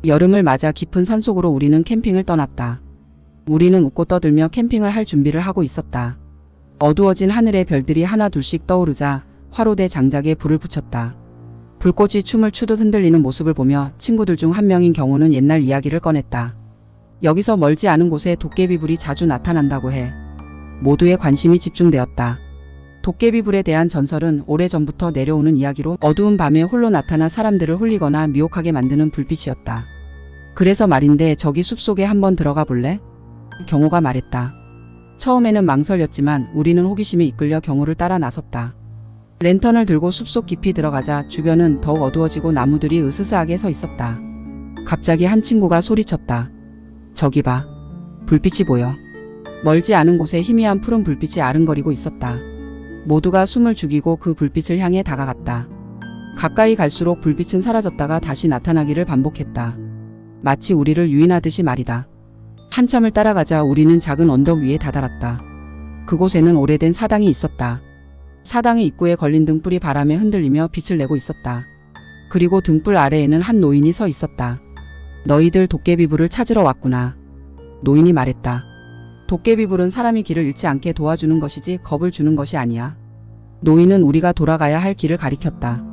여름을 맞아 깊은 산속으로 우리는 캠핑을 떠났다. 우리는 웃고 떠들며 캠핑을 할 준비를 하고 있었다. 어두워진 하늘에 별들이 하나 둘씩 떠오르자 화로대 장작에 불을 붙였다. 불꽃이 춤을 추듯 흔들리는 모습을 보며 친구들 중 한 명인 경호는 옛날 이야기를 꺼냈다. 여기서 멀지 않은 곳에 도깨비불이 자주 나타난다고 해. 모두의 관심이 집중되었다. 도깨비불에 대한 전설은 오래전부터 내려오는 이야기로 어두운 밤에 홀로 나타나 사람들을 홀리거나 미혹하게 만드는 불빛이었다. 그래서 말인데 저기 숲속에 한번 들어가 볼래? 경호가 말했다. 처음에는 망설였지만 우리는 호기심에 이끌려 경호를 따라 나섰다. 랜턴을 들고 숲속 깊이 들어가자 주변은 더욱 어두워지고 나무들이 으스스하게 서 있었다. 갑자기 한 친구가 소리쳤다. 저기 봐. 불빛이 보여. 멀지 않은 곳에 희미한 푸른 불빛이 아른거리고 있었다. 모두가 숨을 죽이고 그 불빛을 향해 다가갔다. 가까이 갈수록 불빛은 사라졌다가 다시 나타나기를 반복했다. 마치 우리를 유인하듯이 말이다. 한참을 따라가자 우리는 작은 언덕 위에 다다랐다. 그곳에는 오래된 사당이 있었다. 사당의 입구에 걸린 등불이 바람에 흔들리며 빛을 내고 있었다. 그리고 등불 아래에는 한 노인이 서 있었다. 너희들 도깨비불을 찾으러 왔구나. 노인이 말했다. 도깨비불은 사람이 길을 잃지 않게 도와주는 것이지 겁을 주는 것이 아니야. 노인은 우리가 돌아가야 할 길을 가리켰다.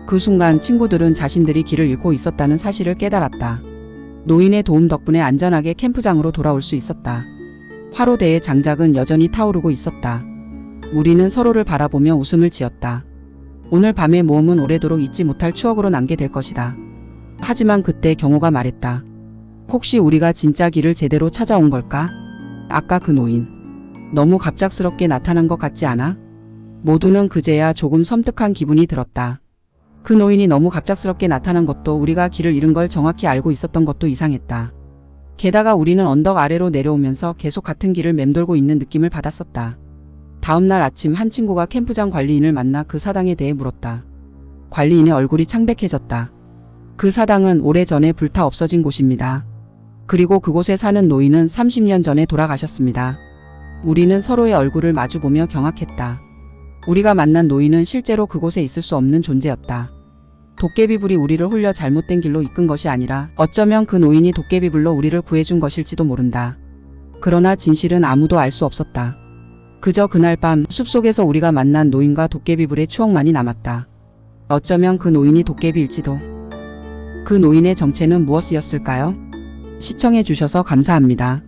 그 순간 친구들은 자신들이 길을 잃고 있었다는 사실을 깨달았다. 노인의 도움 덕분에 안전하게 캠프장으로 돌아올 수 있었다. 화로대의 장작은 여전히 타오르고 있었다. 우리는 서로를 바라보며 웃음을 지었다. 오늘 밤의 모험은 오래도록 잊지 못할 추억으로 남게 될 것이다. 하지만 그때 경호가 말했다. 혹시 우리가 진짜 길을 제대로 찾아온 걸까? 아까 그 노인. 너무 갑작스럽게 나타난 것 같지 않아? 모두는 그제야 조금 섬뜩한 기분이 들었다. 그 노인이 너무 갑작스럽게 나타난 것도 우리가 길을 잃은 걸 정확히 알고 있었던 것도 이상했다. 게다가 우리는 언덕 아래로 내려오면서 계속 같은 길을 맴돌고 있는 느낌을 받았었다. 다음날 아침 한 친구가 캠프장 관리인을 만나 그 사당에 대해 물었다. 관리인의 얼굴이 창백해졌다. 그 사당은 오래전에 불타 없어진 곳입니다. 그리고 그곳에 사는 노인은 30년 전에 돌아가셨습니다. 우리는 서로의 얼굴을 마주보며 경악했다. 우리가 만난 노인은 실제로 그곳에 있을 수 없는 존재였다. 도깨비불이 우리를 홀려 잘못된 길로 이끈 것이 아니라 어쩌면 그 노인이 도깨비불로 우리를 구해준 것일지도 모른다. 그러나 진실은 아무도 알 수 없었다. 그저 그날 밤 숲속에서 우리가 만난 노인과 도깨비불의 추억만이 남았다. 어쩌면 그 노인이 도깨비일지도. 그 노인의 정체는 무엇이었을까요? 시청해주셔서 감사합니다.